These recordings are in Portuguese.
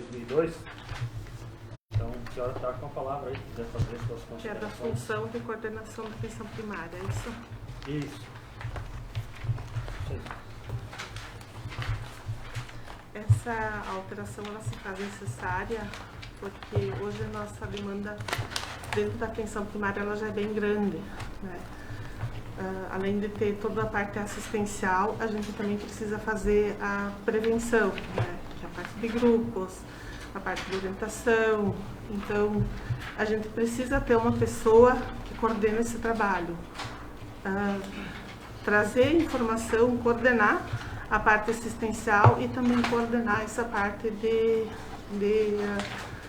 2002. Então, a senhora está com a palavra aí, se quiser fazer suas considerações. Que é da função de coordenação da atenção primária, é isso? Isso. Essa alteração ela se faz necessária porque hoje a nossa demanda dentro da atenção primária ela já é bem grande, né? Além de ter toda a parte assistencial, a gente também precisa fazer a prevenção, né? Que é a parte de grupos, a parte de orientação. Então, a gente precisa ter uma pessoa que coordene esse trabalho, trazer informação, coordenar a parte assistencial e também coordenar essa parte de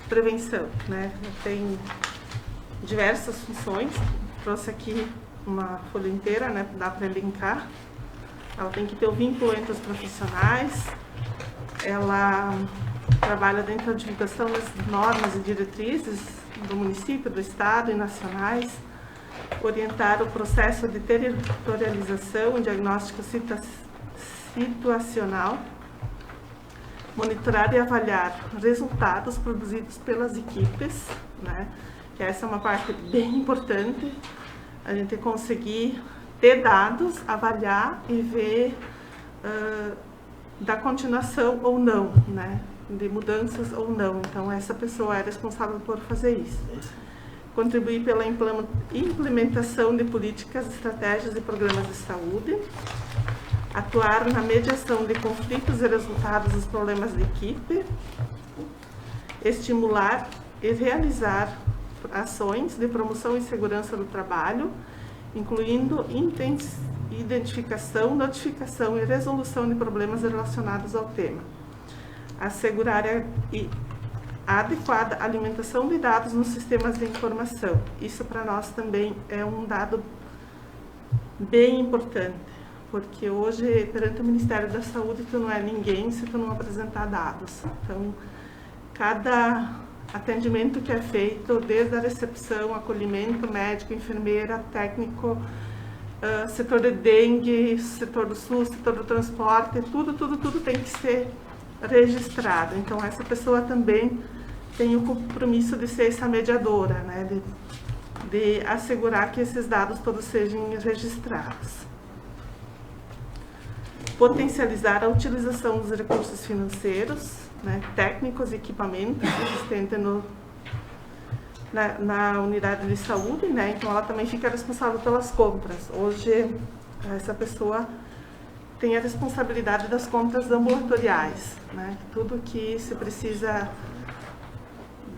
prevenção, né? Tem diversas funções, trouxe aqui uma folha inteira, né? Dá para elencar. Ela tem que ter o vínculo entre os profissionais, ela trabalha dentro da divulgação das normas e diretrizes do município, do estado e nacionais, orientar o processo de territorialização e diagnóstico situacional, monitorar e avaliar resultados produzidos pelas equipes, né? Que essa é uma parte bem importante, a gente conseguir ter dados, avaliar e ver da continuação ou não, né? De mudanças ou não. Então, essa pessoa é responsável por fazer isso. Contribuir pela implementação de políticas, estratégias e programas de saúde. Atuar na mediação de conflitos e resultados dos problemas de equipe. Estimular e realizar ações de promoção e segurança do trabalho, incluindo identificação, notificação e resolução de problemas relacionados ao tema. Assegurar a adequada alimentação de dados nos sistemas de informação. Isso para nós também é um dado bem importante, porque hoje, perante o Ministério da Saúde, tu não é ninguém se tu não apresentar dados. Então, cada atendimento que é feito, desde a recepção, acolhimento, médico, enfermeira, técnico, setor de dengue, setor do SUS, setor do transporte, tudo tem que ser registrado. Então, essa pessoa também tem o compromisso de ser essa mediadora, né? De assegurar que esses dados todos sejam registrados. Potencializar a utilização dos recursos financeiros, né, técnicos e equipamentos existentes na unidade de saúde, né? Então, ela também fica responsável pelas compras. Hoje, essa pessoa tem a responsabilidade das compras ambulatoriais, né? Tudo que se precisa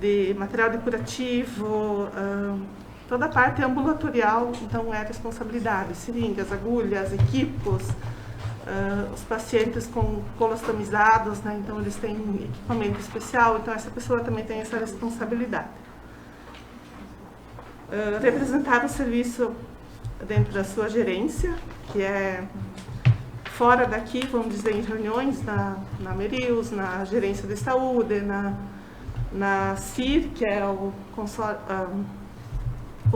de material depurativo, toda a parte ambulatorial, então é responsabilidade. Seringas, agulhas, equipos, os pacientes com colostomizados, né? Então eles têm um equipamento especial, então essa pessoa também tem essa responsabilidade. Representar o serviço dentro da sua gerência, que é fora daqui, vamos dizer, em reuniões na Merius, na gerência de saúde, na CIR, que é o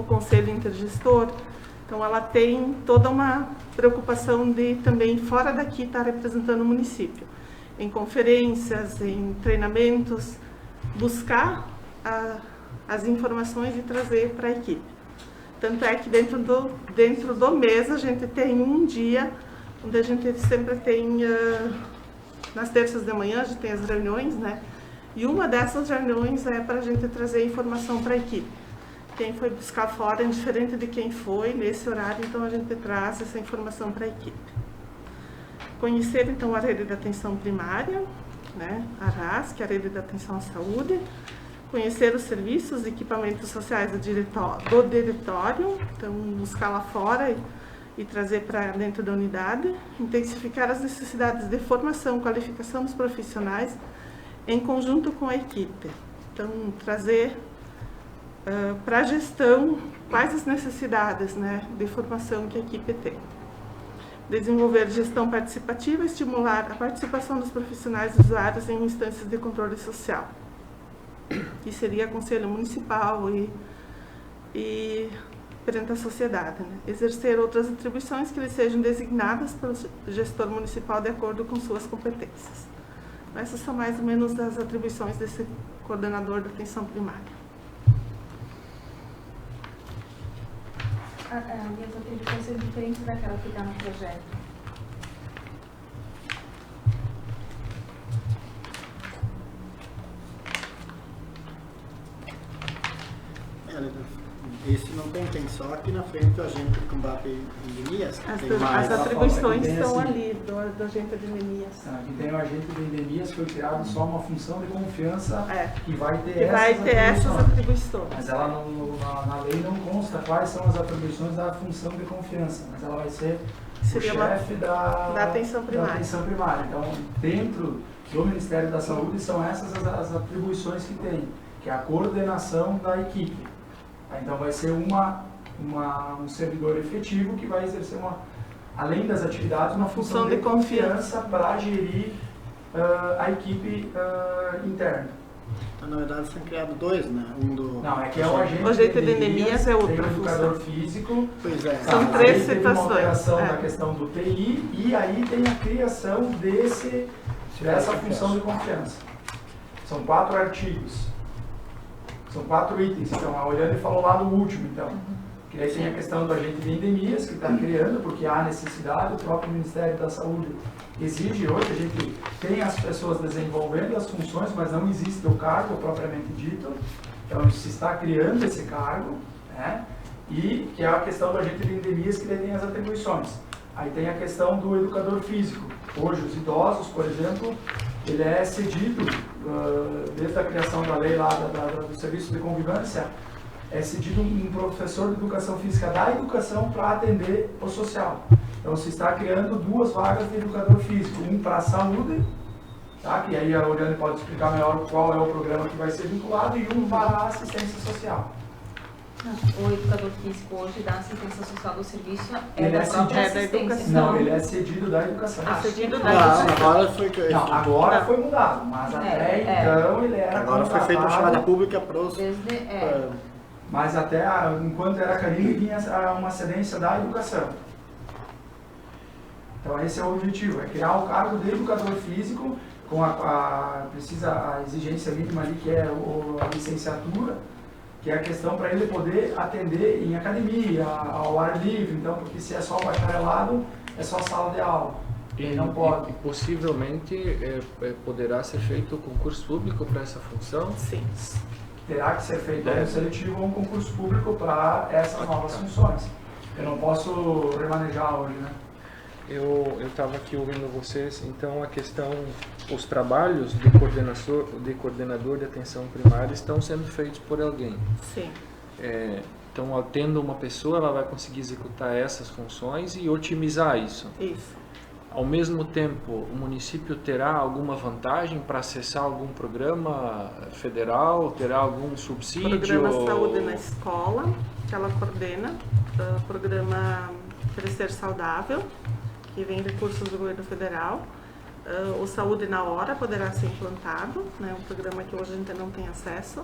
Conselho Intergestor. Então, ela tem toda uma preocupação de também, fora daqui, estar representando o município. Em conferências, em treinamentos, buscar as informações e trazer para a equipe. Tanto é que dentro do mês a gente tem um dia onde a gente sempre tem, nas terças de manhã, a gente tem as reuniões, né? E uma dessas reuniões é para a gente trazer informação para a equipe. Quem foi buscar fora é diferente de quem foi nesse horário, então a gente traz essa informação para a equipe. Conhecer, então, a rede de atenção primária, né? A RAS, que é a rede de atenção à saúde. Conhecer os serviços e equipamentos sociais do diretório, então buscar lá fora e trazer para dentro da unidade. Intensificar as necessidades de formação, qualificação dos profissionais em conjunto com a equipe. Então, trazer para a gestão quais as necessidades, né, de formação que a equipe tem. Desenvolver gestão participativa, estimular a participação dos profissionais usuários em instâncias de controle social, que seria Conselho Municipal e perante a sociedade, né? Exercer outras atribuições que lhe sejam designadas pelo gestor municipal de acordo com suas competências. Essas são mais ou menos as atribuições desse coordenador da atenção primária. E as atribuições são diferentes daquela que está no projeto? Esse não tem só aqui na frente o agente de combate a endemias. As atribuições estão assim, ali do agente de endemias. Aqui tem o agente de endemias, foi criado só uma função de confiança que vai ter, essas atribuições. Mas ela na lei não consta quais são as atribuições da função de confiança, mas ela vai ser o chefe da atenção primária. Então, dentro do Ministério da Saúde, são essas as atribuições que tem, que é a coordenação da equipe. Então vai ser um servidor efetivo que vai exercer, além das atividades, uma função de confiança para gerir a equipe interna. Então, na verdade, são criados dois, né? Não, é que é o agente de endemias, é outra tem o educador físico. Pois é. São três situações. Tem uma alteração da questão do TI e aí tem a criação dessa função de confiança. São 4 artigos. São 4 itens, então a Oriane falou lá do último, então. Que aí tem a questão do agente de endemias, que está criando, porque há necessidade, o próprio Ministério da Saúde exige hoje, a gente tem as pessoas desenvolvendo as funções, mas não existe o cargo propriamente dito, então se está criando esse cargo, né? E que é a questão do agente de endemias, que tem as atribuições. Aí tem a questão do educador físico. Hoje, os idosos, por exemplo, ele é cedido, desde a criação da lei lá do serviço de convivência, é cedido um professor de educação física da educação para atender o social. Então se está criando 2 vagas de educador físico, um para a saúde, tá? Que aí a Oriane pode explicar melhor qual é o programa que vai ser vinculado, e um para a assistência social. O educador físico hoje da assistência social do serviço Ele da própria assistência. Não, ele é cedido da educação. Agora foi mudado, mas até então ele era agora foi feita uma chamada pública para os... Mas até enquanto era Carine, vinha uma cedência da educação. Então esse é o objetivo, é criar o cargo de educador físico com a exigência mínima ali, que é a licenciatura, que é a questão para ele poder atender em academia, ao ar livre. Então, porque se é só bacharelado, é só sala de aula. Ele não pode. E possivelmente poderá ser feito concurso público para essa função? Sim. Terá que ser feito um seletivo ou um concurso público para essas novas funções. Eu não posso remanejar hoje, né? Eu estava aqui ouvindo vocês, então a questão, os trabalhos de coordenador de atenção primária estão sendo feitos por alguém. Sim. Então, tendo uma pessoa, ela vai conseguir executar essas funções e otimizar isso. Isso. Ao mesmo tempo, o município terá alguma vantagem para acessar algum programa federal? Terá algum subsídio? Programa Saúde na Escola, que ela coordena, programa Crescer Saudável, que vem recursos do governo federal. O Saúde na Hora poderá ser implantado, né, um programa que hoje a gente não tem acesso.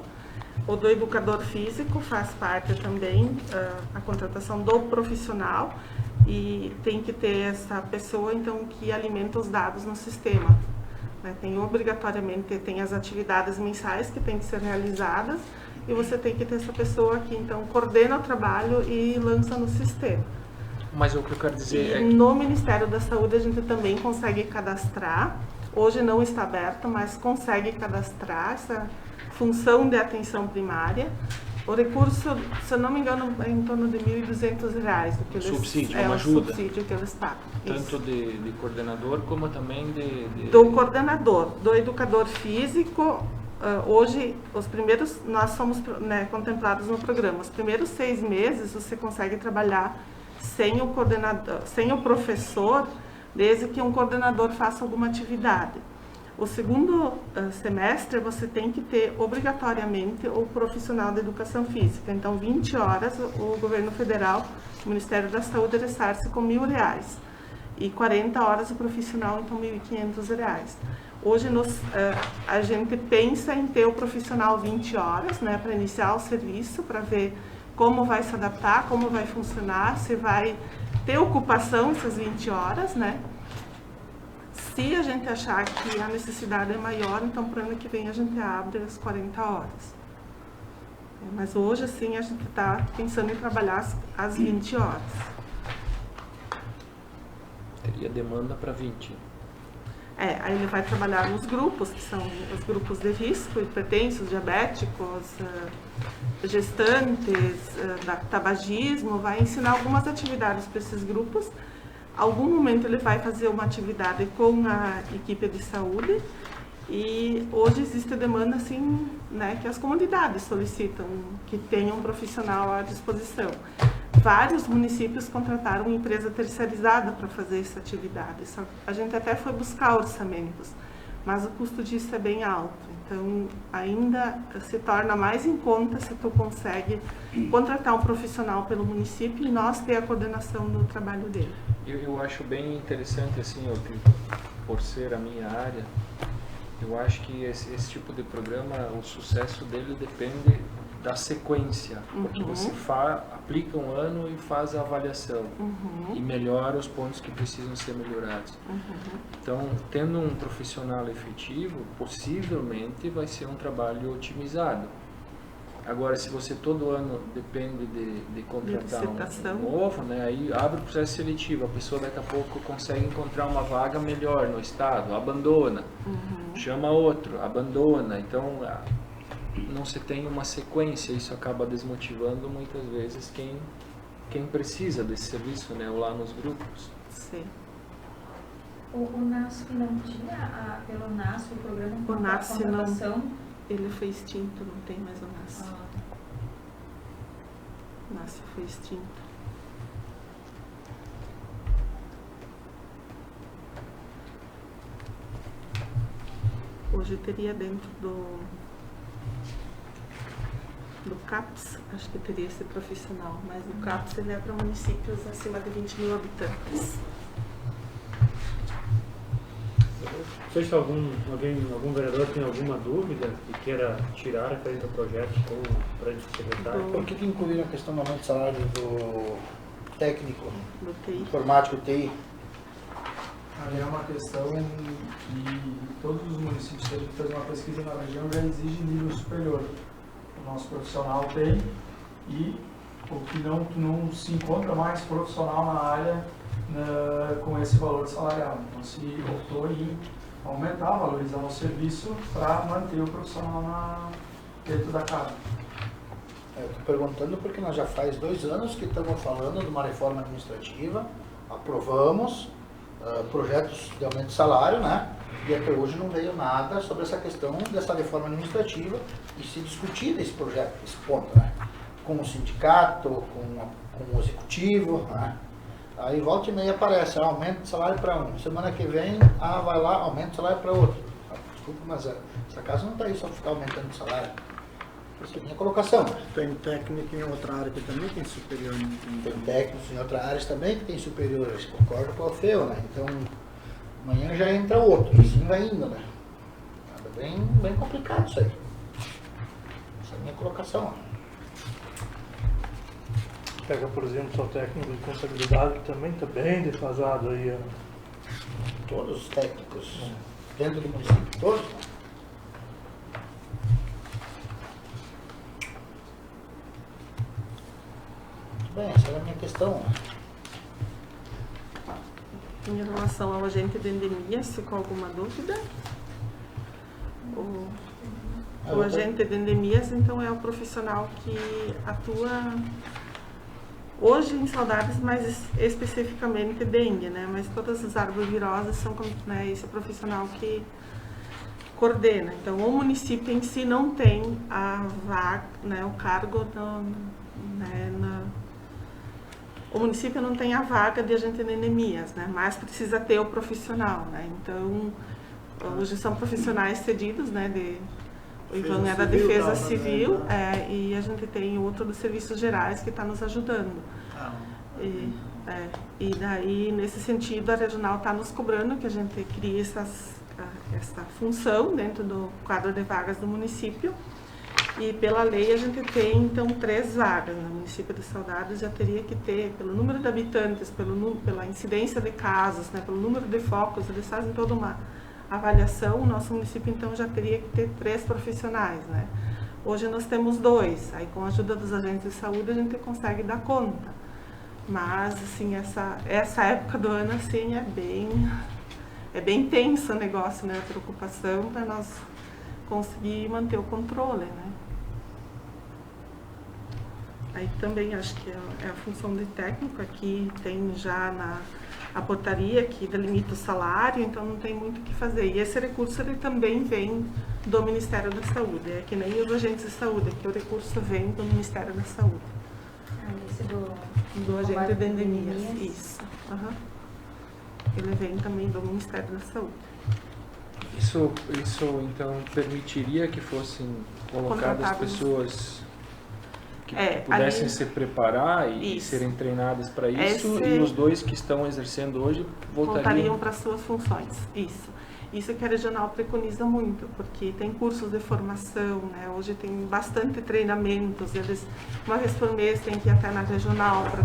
O do educador físico faz parte também a contratação do profissional, e tem que ter essa pessoa então que alimenta os dados no sistema, né? Tem as atividades mensais que tem que ser realizadas, e você tem que ter essa pessoa que então coordena o trabalho e lança no sistema. Mas o que eu quero dizer No Ministério da Saúde a gente também consegue cadastrar, hoje não está aberto, mas consegue cadastrar essa função de atenção primária. O recurso, se eu não me engano, é em torno de R$ 1.200 do que eles, subsídio, uma ajuda. Subsídio que eles pagam. Tanto de coordenador como também do coordenador, do educador físico. Hoje, nós somos, né, contemplados no programa. Os primeiros 6 meses você consegue trabalhar sem o coordenador, sem o professor, desde que um coordenador faça alguma atividade. O segundo semestre você tem que ter obrigatoriamente o profissional da educação física. Então, 20 horas o governo federal, o Ministério da Saúde, ressarce com R$ 1.000. E 40 horas o profissional, então R$ 1.500. Hoje a gente pensa em ter o profissional 20 horas, né, para iniciar o serviço, para ver como vai se adaptar, como vai funcionar, se vai ter ocupação essas 20 horas, né? Se a gente achar que a necessidade é maior, então para o ano que vem a gente abre as 40 horas. Mas hoje, assim, a gente está pensando em trabalhar às 20 horas. Teria demanda para 20. Aí ele vai trabalhar nos grupos, que são os grupos de risco, hipertensos, diabéticos, gestantes, tabagismo, vai ensinar algumas atividades para esses grupos. Algum momento ele vai fazer uma atividade com a equipe de saúde e hoje existe a demanda assim, né, que as comunidades solicitam que tenham um profissional à disposição. Vários municípios contrataram uma empresa terceirizada para fazer essa atividade. A gente até foi buscar orçamentos, mas o custo disso é bem alto. Então, ainda se torna mais em conta se tu consegue contratar um profissional pelo município e nós ter a coordenação do trabalho dele. Eu acho bem interessante, assim, por ser a minha área, eu acho que esse tipo de programa, o sucesso dele depende da sequência, porque você aplica um ano e faz a avaliação e melhora os pontos que precisam ser melhorados. Então, tendo um profissional efetivo, possivelmente vai ser um trabalho otimizado. Agora, se você todo ano depende de contratar um novo, né, aí abre o processo seletivo, a pessoa daqui a pouco consegue encontrar uma vaga melhor no estado, abandona, chama outro, abandona, então não se tem uma sequência, isso acaba desmotivando muitas vezes quem precisa desse serviço, né, ou lá nos grupos. Sim. O NASF não tinha, pelo NASF, o programa de contratação? Ele foi extinto, não tem mais o NASF. O NASF foi extinto. Hoje teria dentro do CAPS, acho que teria esse profissional, mas o CAPS ele é para municípios acima de 20 mil habitantes. Não sei se algum vereador tem alguma dúvida e queira tirar referente ao projeto para a secretária. Por que incluíram a questão do aumento de salário do técnico, do TI. informático TI? Aí é uma questão que todos os municípios, se a gente fazer uma pesquisa na região, já exige nível superior. O nosso profissional tem e o que não se encontra mais profissional na área com esse valor salarial. Então se optou em aumentar, valorizar o serviço para manter o profissional dentro da casa. Eu estou perguntando porque nós já faz 2 anos que estamos falando de uma reforma administrativa, aprovamos projetos de aumento de salário, né? E até hoje não veio nada sobre essa questão dessa reforma administrativa e se discutir desse projeto, esse ponto, né? Com o sindicato, com o executivo, né? Aí volta e meia aparece, aumento de salário para um. Semana que vem, vai lá, aumento de salário para outro. Desculpa, mas essa casa não está aí só ficar aumentando de salário. Essa é a minha colocação. Tem técnico em outra área que também tem superior. Tem técnicos em outras áreas também que tem superiores, concordo com o Feu, né? Então, amanhã já entra outro, assim vai indo, né? Bem complicado isso aí. Essa é a minha colocação. Pega, por exemplo, só técnico de contabilidade, que também está bem defasado aí. Todos os técnicos dentro do município, todos, né? Muito bem, essa era a minha questão. Em relação ao agente de endemias, se ficou alguma dúvida? O agente de endemias, então, é o profissional que atua hoje em Saudades, mas especificamente dengue, né? Mas todas as arboviroses são, né, esse profissional que coordena. Então, o município em si não tem a vaga, né, o cargo o município não tem a vaga de agente de endemias, né? Mas precisa ter o profissional, né? Então, hoje são profissionais cedidos, né? O Ivan é da Defesa Civil, e a gente tem outro dos Serviços Gerais que está nos ajudando. E daí, nesse sentido, a regional está nos cobrando que a gente crie essa função dentro do quadro de vagas do município. E pela lei a gente tem então 3 vagas. No município de Saudades já teria que ter, pelo número de habitantes, pela incidência de casos, né, pelo número de focos, eles fazem toda uma avaliação. O nosso município então já teria que ter 3 profissionais, né? Hoje nós temos 2, aí com a ajuda dos agentes de saúde a gente consegue dar conta. Mas assim, essa época do ano assim é bem tenso o negócio, né, a preocupação para nós conseguir manter o controle, né? Aí também acho que é a função de técnico. Aqui tem já a portaria que delimita o salário, então não tem muito o que fazer. E esse recurso ele também vem do Ministério da Saúde, é que nem os agentes de saúde, que o recurso vem do Ministério da Saúde. Esse Do agente combate de a endemias, isso. Aham. Ele vem também do Ministério da Saúde. Isso então permitiria que fossem colocadas Contratadas. Pessoas que É, pudessem ali- se preparar e Isso. serem treinadas para isso, Esse- e os 2 que estão exercendo hoje Voltariam voltariam. para suas funções, isso. Isso que a regional preconiza muito, porque tem cursos de formação, né? Hoje tem bastante treinamentos, eles uma vez por mês tem que ir até na regional para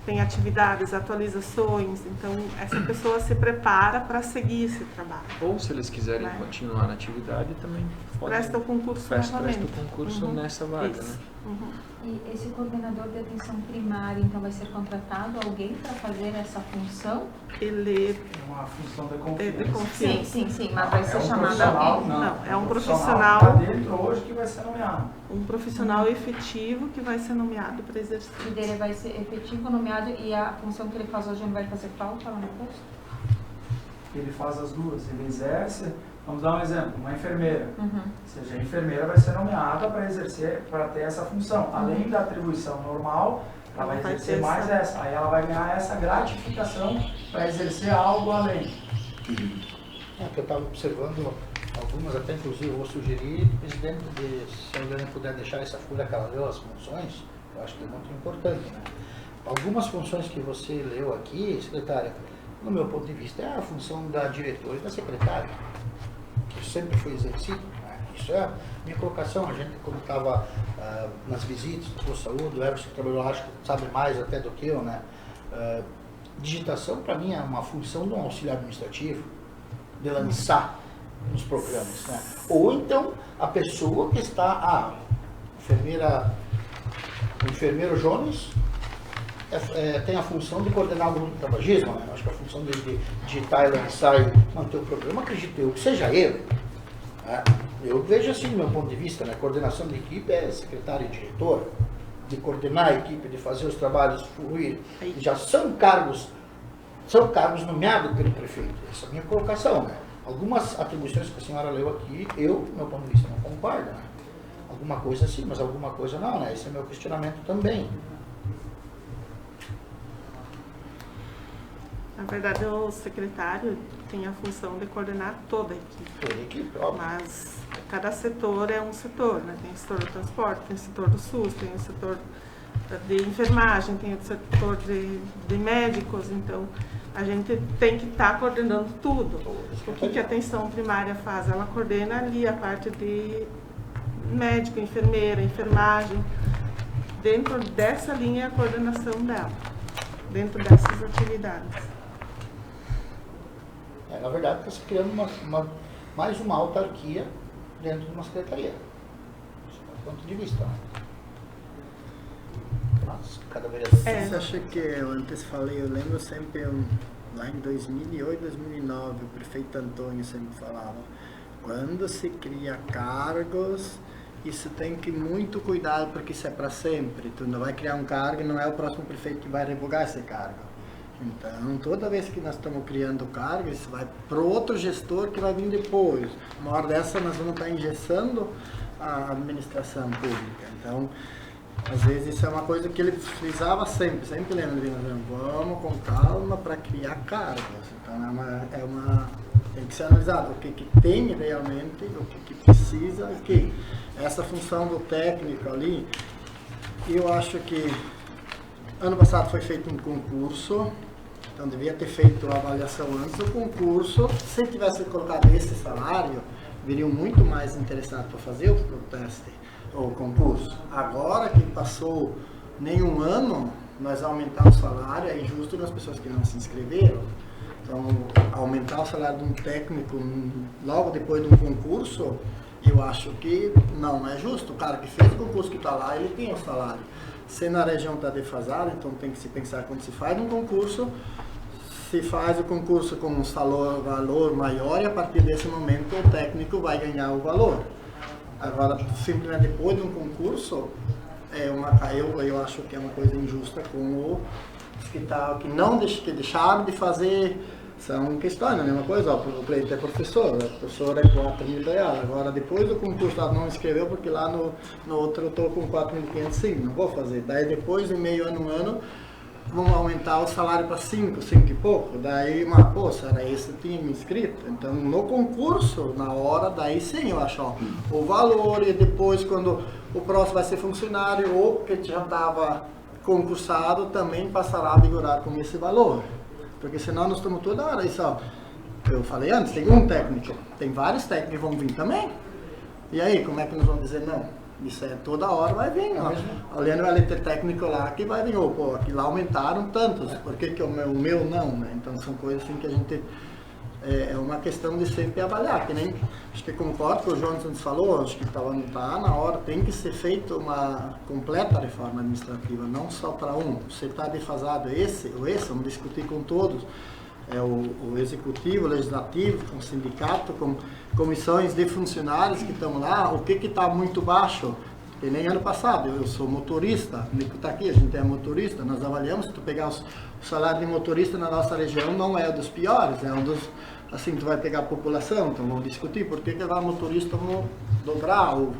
tem atividades, atualizações, então essa pessoa se prepara para seguir esse trabalho. Ou se eles quiserem Né? continuar na atividade, também podem. Presta o concurso Presta novamente. o concurso Uhum. nessa vaga, Isso. né? Uhum. E esse coordenador de atenção primária, então, vai ser contratado alguém para fazer essa função? Ele É uma função de é de confiança. confiança. Sim, mas vai ser um chamado profissional, alguém? Não, é um que profissional. tá dentro hoje que vai ser nomeado. Um profissional efetivo que vai ser nomeado para exercer. E dele vai ser efetivo, nomeado, e a função que ele faz hoje não vai fazer falta lá no posto? Ele faz as duas, ele exerce. Vamos dar um exemplo, uma enfermeira. Uhum. Ou seja, a enfermeira vai ser nomeada para exercer, para ter essa função. Além da atribuição normal, ela vai Vai exercer ter mais essa. Aí ela vai ganhar essa gratificação para exercer algo além. É que eu estava observando algumas, até inclusive eu vou sugerir, presidente, se a Helena puder deixar essa folha que ela leu as funções, eu acho que é muito importante, né? Algumas funções que você leu aqui, secretária, no meu ponto de vista, é a função da diretora e da secretária, que sempre foi exercido, né? Isso é a minha colocação. A gente, quando estava nas visitas do posto de saúde, o Everson que trabalhou lá, acho que sabe mais até do que eu, né? Digitação, para mim, é uma função de um auxiliar administrativo, de lançar nos programas, né? Ou então, a pessoa que está, o enfermeiro Jones tem a função de coordenar o grupo de tabagismo, né? Acho que a função de digitar e lançar e manter o programa, acredito eu, que seja ele. Né? Eu vejo assim, do meu ponto de vista, né? Coordenação de equipe é secretário e diretor, de coordenar a equipe, de fazer os trabalhos fluir, já são cargos nomeados pelo prefeito. Essa é a minha colocação, né? Algumas atribuições que a senhora leu aqui, eu, do meu ponto de vista, não concordo, né? Alguma coisa sim, mas alguma coisa não, né? Esse é meu questionamento também. Na verdade, o secretário tem a função de coordenar toda a equipe. Toda a equipe, óbvio. Mas cada setor é um setor, né? Tem o setor do transporte, tem o setor do SUS, tem o setor de enfermagem, tem o setor de médicos, então a gente tem que estar coordenando tudo. O que a atenção primária faz? Ela coordena ali a parte de médico, enfermeira, enfermagem, dentro dessa linha a coordenação dela, dentro dessas atividades. Na verdade, está se criando mais uma autarquia dentro de uma secretaria. Esse é o ponto de vista. Né? Mas cada vereador tem. Você acha que eu antes falei, eu lembro sempre, lá em 2008, 2009, o prefeito Antônio sempre falava, quando se cria cargos, isso tem que muito cuidado, porque isso é para sempre. Tu não vai criar um cargo e não é o próximo prefeito que vai revogar esse cargo. Então, toda vez que nós estamos criando cargo, isso vai para outro gestor que vai vir depois. Uma hora dessa, nós vamos estar engessando a administração pública. Então, às vezes, isso é uma coisa que ele frisava sempre lembra, vamos com calma para criar cargos. Então, tem que ser analisado o que tem realmente, o que precisa, que essa função do técnico ali, eu acho que ano passado foi feito um concurso, então devia ter feito a avaliação antes do concurso. Se tivesse colocado esse salário, viriam muito mais interessados para fazer o teste. o concurso. Agora que passou nenhum ano, nós aumentamos o salário, é injusto das pessoas que não se inscreveram. Então, aumentar o salário de um técnico logo depois de um concurso, eu acho que não é justo. O cara que fez o concurso que está lá, ele tem o salário. Se na região está defasado, então tem que se pensar quando se faz um concurso, se faz o concurso com um valor maior e a partir desse momento o técnico vai ganhar o valor. Agora, simplesmente depois de um concurso, eu acho que é uma coisa injusta com os que não deixaram de fazer. São questões, a mesma coisa, o cliente é professor, a professora é 4.000 reais. Agora, depois do concurso, ela não inscreveu porque lá no outro eu estou com 4.500, sim, não vou fazer. Daí, depois de meio ano, um ano, vão aumentar o salário para 5 e pouco. Daí, era esse que tinha me inscrito. Então, no concurso, na hora, daí sim, eu acho, o valor, e depois, quando o próximo vai ser funcionário, ou que já estava concursado, também passará a vigorar com esse valor. Porque senão nós estamos toda hora, isso, eu falei antes, tem um técnico, tem vários técnicos que vão vir também. E aí, como é que nós vamos dizer não? Isso é toda hora vai vir, olhando vai ter técnico lá que vai vir, aqui lá aumentaram tantos, por que o meu não, né? Então são coisas assim que a gente, é uma questão de sempre avaliar, que nem, acho que concordo com o João antes falou, acho que tá na hora, tem que ser feita uma completa reforma administrativa, não só para um. Se está defasado esse, vamos discutir com todos, o executivo, o legislativo, com o sindicato, com comissões de funcionários que estão lá, o que está muito baixo. Que nem ano passado, eu sou motorista, o Nico está aqui, a gente é motorista, nós avaliamos, se tu pegar o salário de motorista na nossa região, não é dos piores, é um dos, assim, tu vai pegar a população, então vamos discutir por que lá motorista vão dobrar, ou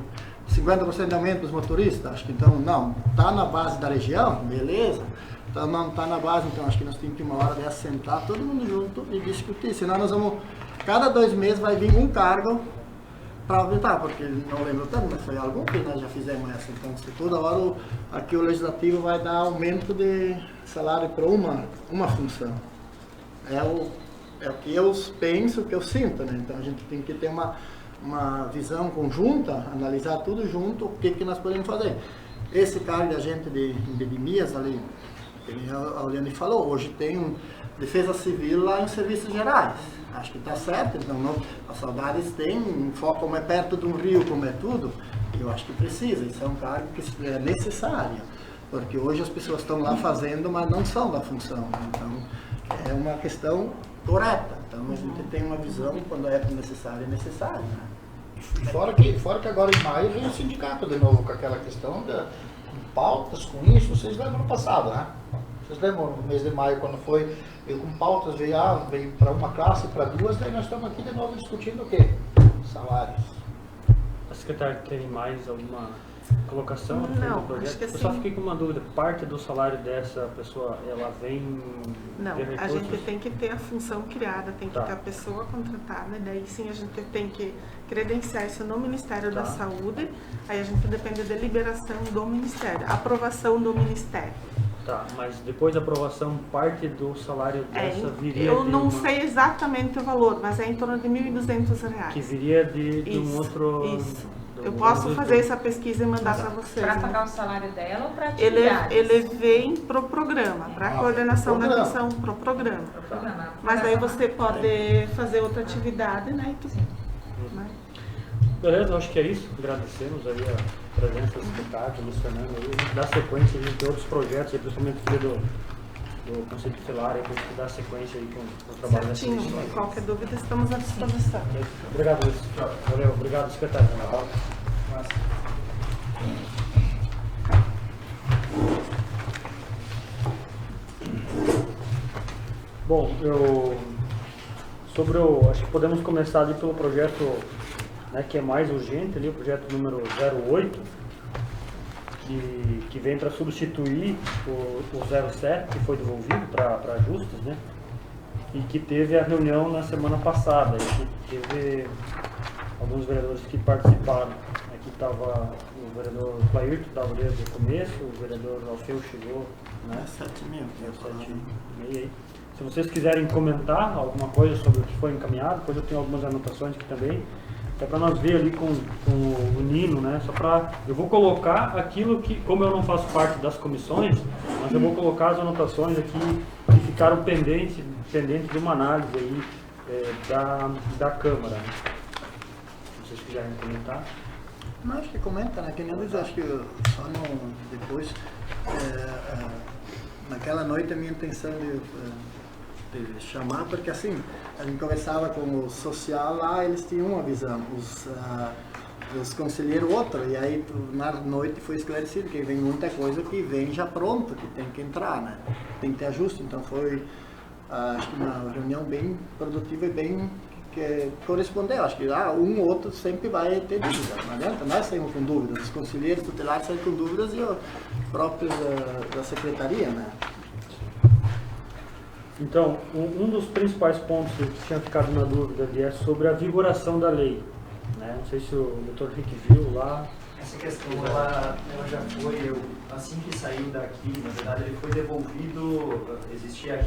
50% de aumento dos motoristas, acho que então, não, está na base da região, beleza, então não está na base, então acho que nós temos que uma hora de assentar todo mundo junto e discutir, senão nós vamos, cada 2 meses vai vir um cargo para aumentar, porque não lembro tanto, mas foi algo que nós já fizemos essa. Então, se toda hora aqui o legislativo vai dar aumento de salário para uma função. É o que eu penso, o que eu sinto, né? Então, a gente tem que ter uma visão conjunta, analisar tudo junto, o que nós podemos fazer. Esse cargo de agente de epidemias ali, que a Oliane falou, hoje tem defesa civil lá em serviços gerais. Acho que está certo, então as saudades têm, como é perto de um rio, como é tudo, eu acho que precisa, isso é um cargo que é necessário, porque hoje as pessoas estão lá fazendo, mas não são da função, então é uma questão correta, então a gente tem uma visão quando é necessário, é necessário. Né? Fora que agora em maio vem o sindicato de novo com aquela questão de pautas com isso, vocês lembram no passado, né? Vocês lembram no mês de maio quando foi, com pautas, veio para uma classe, para 2, daí nós estamos aqui de novo discutindo o quê? Salários. A secretária tem mais alguma colocação no Não, projeto? acho que Eu só assim, fiquei com uma dúvida, parte do salário dessa pessoa, ela vem não, de a recursos? gente tem que ter a função criada, tem que Tá. ter a pessoa contratada, daí sim a gente tem que credenciar isso no Ministério da Tá. Saúde, aí a gente depende da liberação do Ministério, aprovação do Ministério. Tá, mas depois da aprovação, parte do salário dessa viria Eu de não uma, sei exatamente o valor, mas é em torno de R$ 1.200. que viria de um Isso, outro... isso. do- Eu posso do- fazer essa pesquisa e mandar para vocês. Para né? pagar o salário dela ou para Ele atividades? vem pro programa, para a coordenação da programa. atenção pro programa. Programa. Mas aí você pode fazer outra atividade, né? E tudo. Né? Beleza, eu acho que é isso. Agradecemos aí a presença do secretário, do Luiz Fernando, aí. A gente dá sequência, a gente tem outros projetos, aí, principalmente do Conselho Tutelar, aí, pra gente dar sequência aí com o trabalho dessa Certinho. comissão. Qualquer dúvida, estamos à disposição. Obrigado, Luiz. Valeu, obrigado, secretário. Bom, acho que podemos começar ali pelo projeto, né, que é mais urgente, ali, o projeto número 08, que vem para substituir o 07, que foi devolvido para ajustes, né, e que teve a reunião na semana passada, e que teve alguns vereadores que participaram. Aqui estava o vereador Clairto, estava desde o começo, o vereador Alfeu chegou, né, 7.000. 7h30 aí. Se vocês quiserem comentar alguma coisa sobre o que foi encaminhado, depois eu tenho algumas anotações aqui também, até para nós ver ali com o Nino, né? Só para eu vou colocar aquilo que, como eu não faço parte das comissões, mas eu vou colocar as anotações aqui que ficaram pendentes de uma análise aí da Câmara. Né? Se vocês quiserem comentar. Não, acho que comenta, né? Que nem eles, acho que só depois, naquela noite a minha intenção de chamar, porque assim, a gente conversava com o social lá, eles tinham uma visão, os conselheiros outra, e aí na noite foi esclarecido que vem muita coisa que vem já pronta, que tem que entrar, né? Tem que ter ajuste, então foi, acho que uma reunião bem produtiva e bem que correspondeu. Acho que um ou outro sempre vai ter dúvida, não adianta, nós saímos com dúvidas, os conselheiros tutelares saem com dúvidas e os próprios da secretaria, né? Então, um dos principais pontos que tinha ficado na dúvida ali é sobre a vigoração da lei. Né? Não sei se o Dr. Henrique viu lá. Essa questão, ela já foi, assim que saiu daqui, na verdade ele foi devolvido, existia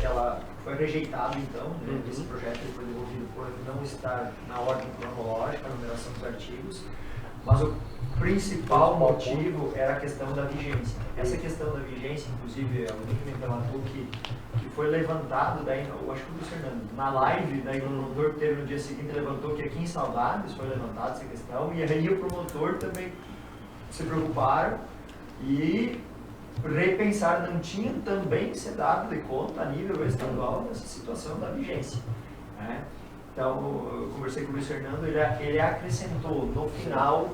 foi rejeitado então, né, esse projeto ele foi devolvido por não estar na ordem cronológica, a numeração dos artigos, mas o principal motivo era a questão da vigência. Essa questão da vigência, inclusive, o Nick me relatou que foi levantado, daí, eu acho que o Luiz Fernando, na live, daí o promotor que teve no dia seguinte levantou que aqui em Saudades foi levantada essa questão, e aí o promotor também se preocuparam e repensaram, não tinha também se dado de conta a nível estadual dessa situação da vigência. Né? Então, eu conversei com o Luiz Fernando, ele acrescentou no final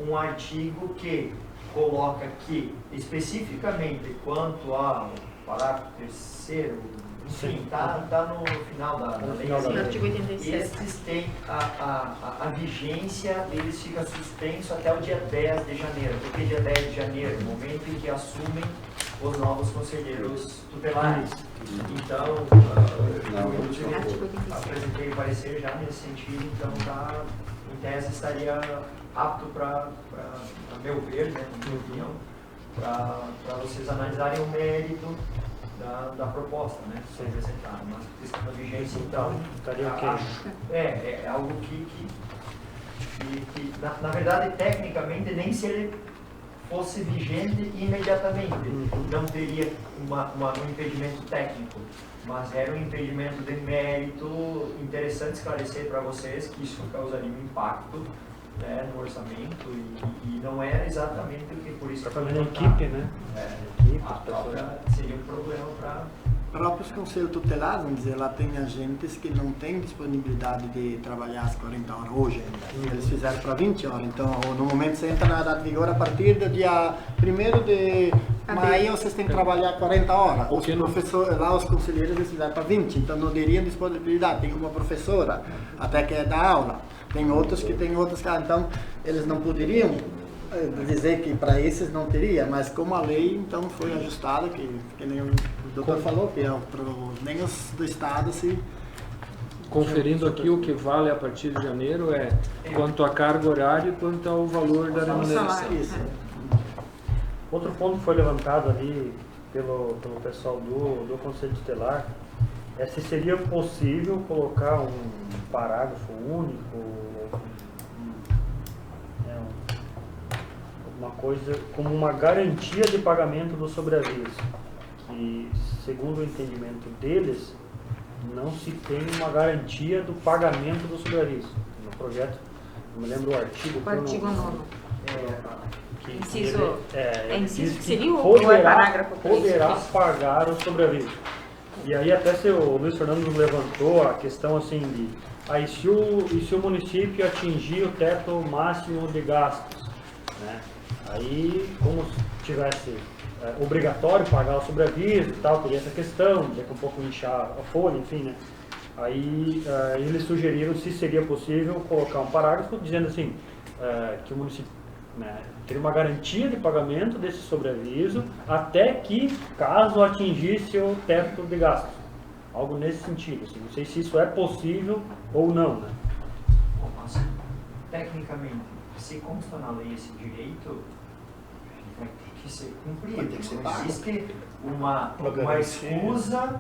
um artigo que coloca que, especificamente quanto ao parágrafo 3º, enfim, está no final da lei. No artigo 87. Estes têm a vigência, eles ficam suspensos até o dia 10 de janeiro. Por que dia 10 de janeiro? O momento em que assumem os novos conselheiros tutelares. Então, eu inclusive apresentei o parecer já nesse sentido, então em tese estaria apto para meu ver, né, na minha opinião, para vocês analisarem o mérito da proposta, né, que foi apresentada. Mas a questão da vigência, então, é algo que na verdade, tecnicamente, nem se ele fosse vigente imediatamente, não teria um impedimento técnico, mas era um impedimento de mérito. Interessante esclarecer para vocês que isso causaria um impacto, né, no orçamento e não era exatamente o que por isso para fazer a equipe, né? Seria um problema para próprios conselhos tutelares, vamos dizer, lá tem agentes que não têm disponibilidade de trabalhar as 40 horas hoje ainda. Eles fizeram para 20 horas, então no momento você entra na data de vigor a partir do dia 1º de maio, vocês têm que trabalhar 40 horas. Os professores, lá os conselheiros eles fizeram para 20, então não teriam disponibilidade. Tem uma professora, até que é da aula. Tem outros que têm outras caras, então eles não poderiam dizer que para esses não teria, mas como a lei então foi ajustada, que nem o doutor falou, que nem os do Estado se... Conferindo aqui, o que vale a partir de janeiro é quanto à carga horária e quanto ao valor da remuneração. Isso. Outro ponto que foi levantado ali pelo pessoal do Conselho Tutelar é se seria possível colocar um parágrafo único, uma coisa como uma garantia de pagamento do sobreaviso, que segundo o entendimento deles, não se tem uma garantia do pagamento do sobreaviso. No projeto, não me lembro o artigo. O artigo 9. Inciso que seria ou é parágrafo 3? Poderá pagar o sobreaviso. E aí até o Luiz Fernando levantou a questão assim de aí se o município atingir o teto máximo de gastos, né? Aí como se tivesse obrigatório pagar o sobreaviso e tal, teria essa questão, daqui a pouco inchar a folha, enfim, né? Aí eles sugeriram se seria possível colocar um parágrafo dizendo assim, que o município, né, teria uma garantia de pagamento desse sobreaviso até que, caso atingisse o teto de gastos. Algo nesse sentido, assim. Não sei se isso é possível ou não, né? Bom, mas, tecnicamente, se consta na lei esse direito, vai ter que ser cumprido. Não existe uma excusa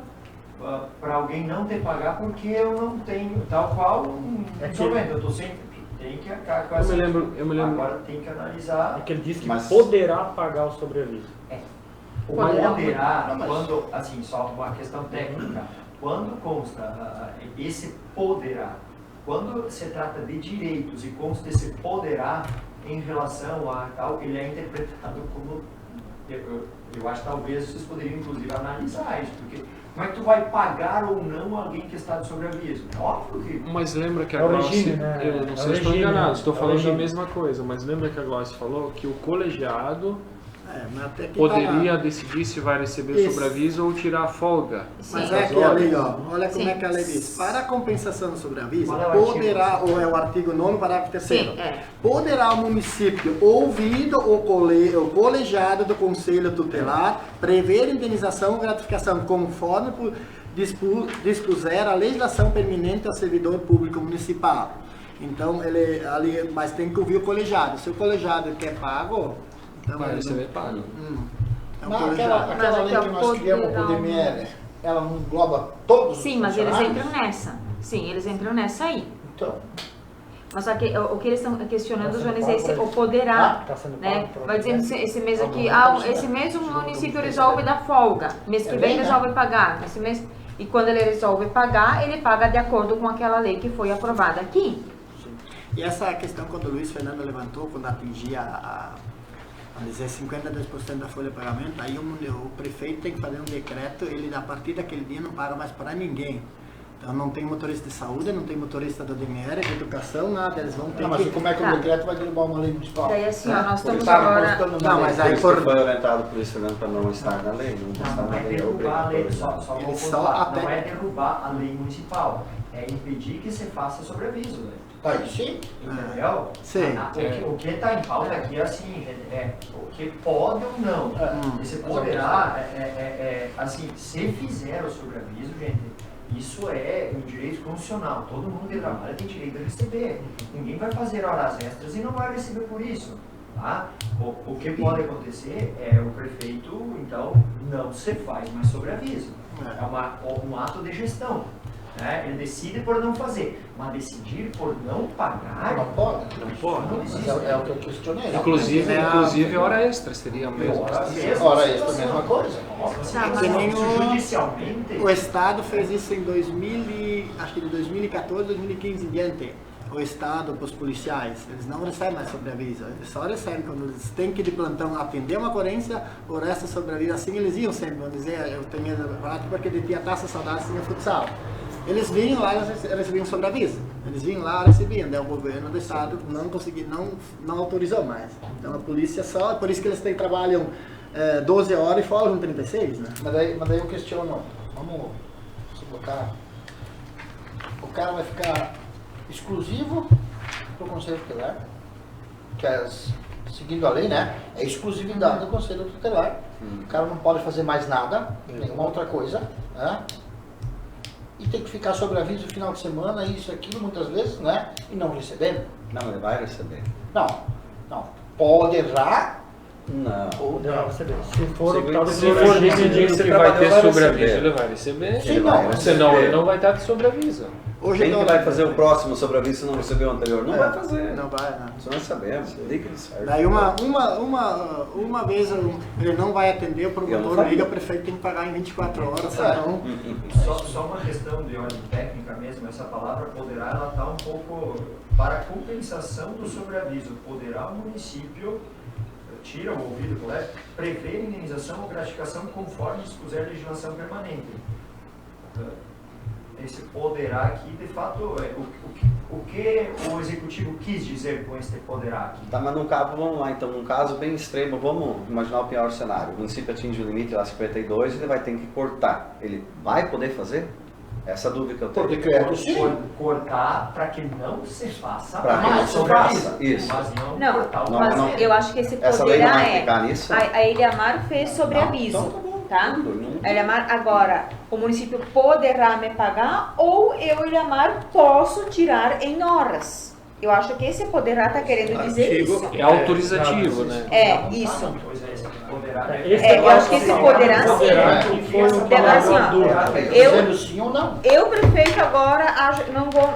para alguém não ter pagar porque eu não tenho, tal qual um instrumento. Eu estou sempre tem que acabar com Eu essa. me lembro. Agora tem que analisar. É que ele disse que Mas- poderá pagar o sobreaviso. O Poderá- poderá, Não, mas- quando, assim, só uma questão técnica, quando consta esse poderá, quando se trata de direitos e consta esse poderá em relação a tal, ele é interpretado como, eu acho que talvez vocês poderiam inclusive analisar isso, porque como é que tu vai pagar ou não alguém que está de sobreaviso? É óbvio que... Mas lembra que a É o Glaucia, regime, né? eu É não o sei se estou regime, enganado, né? estou É o falando a regime. mesma coisa, mas lembra que a Glaucia falou que o colegiado Mas até que poderia tá lá. decidir se vai receber Isso. sobreaviso ou tirar a folga. Mas Sim. é que a lei, ó, olha como Sim. é que a lei diz. Para a compensação do sobreaviso, Qual é o artigo? poderá, ou é o artigo 9º, parágrafo 3º, Sim, é. poderá o município, ouvido o colegiado do Conselho Tutelar, prever indenização ou gratificação conforme dispuser a legislação permanente ao servidor público municipal. Então, ele ali, mas tem que ouvir o colegiado. Se o colegiado quer pago, então Vai ele receber pago. é um Não, colegiado. aquela Mas lei é que o nós criamos poderá, com o DML, ela não engloba todos os Sim, mas eles funcionários? entram nessa. Sim, eles entram nessa aí. Então, Mas só que o que eles estão questionando, Tá sendo Jones, é pago esse, pra o poderá. Tá sendo Né? pago pra Vai dizendo esse mês aqui, Algum esse mês o município resolve dar folga, mês que É vem bem, né? resolve pagar, esse mês, e quando ele resolve pagar, ele paga de acordo com aquela lei que foi aprovada aqui. E essa questão quando o Luiz Fernando levantou, quando atingia vamos dizer, 52% da folha de pagamento, aí o prefeito tem que fazer um decreto, ele a partir daquele dia não paga mais para ninguém. Então não tem motorista de saúde, não tem motorista do DMR, de educação, nada, eles vão ter não, mas que... como é que Tá. o decreto vai derrubar uma lei municipal? Daí assim, ó, nós estamos Porque estava agora... constando uma Não, lei. mas Por aí isso que foi orientado por isso, Fernando, para não estar na lei. Não estar Não, na não é lei é derrubar a lei, só obrigatório. vou Ele só pontuar, até- não é derrubar a lei municipal, é impedir que se faça sobreaviso, né? Aí sim. Entendeu? Sim. O que está em pauta aqui é assim, gente, o que pode ou não. Esse poderá, assim, se fizer o sobreaviso, gente, isso é um direito constitucional. Todo mundo que trabalha tem direito a receber. Ninguém vai fazer horas extras e não vai receber por isso. Tá? O que pode acontecer é o prefeito, então, não se faz mais sobreaviso. É um ato de gestão. Né? Ele decide por não fazer, mas decidir por não pagar, Não pode. Não pode. não Mas existe. é o que eu questionei. Inclusive hora extra seria mesmo. Ora, isso é a mesma coisa. Tá, Que nem mas- o- Judicialmente, O Estado fez isso em 2000, acho que de 2014, 2015 em diante. O Estado, para os policiais, eles não recebem mais sobreaviso, eles só recebem quando eles têm que ir de plantão atender uma ocorrência, o resto é sobreaviso. Assim eles iam sempre, vamos dizer, eu tenho relato porque ele tinha taça saudade, tinha futsal. Eles vinham lá, eles recebiam sobreaviso. Eles vinham lá, recebiam. Daí o governo do Estado não conseguiu, não autorizou mais. Então a polícia só, por isso que eles trabalham 12 horas e folgam 36, né? Mas daí eu questiono, vamos se botar, o cara vai ficar exclusivo para o Conselho Tutelar, que seguindo a lei, né, é exclusividade do Conselho Tutelar, o cara não pode fazer mais nada, nenhuma outra coisa, né, e tem que ficar sobre aviso no final de semana, isso, aquilo, muitas vezes, né, e não recebendo. Não, ele vai receber. Não, poderá. Não. Poderá receber. Se for o tal do Se for regime decidir de- que vai ter sobreaviso, ele vai receber. Sim, não. Senão ele não vai estar de sobreaviso. Hoje Quem não- que vai fazer o próximo sobreaviso se não recebeu o anterior? Não vai fazer. Não vai, não. Isso nós sabemos. Líquido certo. Daí uma vez ele não vai atender, o Eu não promotor faria. liga, o prefeito tem que pagar em 24 horas, então... só uma questão de ordem técnica mesmo, essa palavra poderá, ela está um pouco para a compensação do sobreaviso. Poderá o município, tira o ouvido do colégio, prever indenização ou gratificação conforme dispuser legislação permanente. Esse poderá aqui, de fato, o que o executivo quis dizer com esse poderá aqui? Tá, mas num caso, vamos lá, então, num caso bem extremo, vamos imaginar o pior cenário. O município atinge o limite lá 52 e ele vai ter que cortar. Ele vai poder fazer? Essa é a dúvida que eu tenho. Por decreto, sim. Cortar para que não se faça Pra que mais não se sobreaviso, faça, isso. mas não, Não, cortar o mas não. eu acho que esse Essa lei não poderá vai é... implicar nisso? A Ilhamar fez sobreaviso, Não, então tá bom. tá? Não. A Ilhamar, agora, o município poderá me pagar ou eu, Ilhamar, posso tirar em horas. Eu acho que esse poderá está querendo dizer Artigo- isso. É autorizativo, né? É, isso. Pois é, Poderá. Eu acho que esse poderá sim. Assim, ó, Dizendo sim ou não. eu, prefeito, agora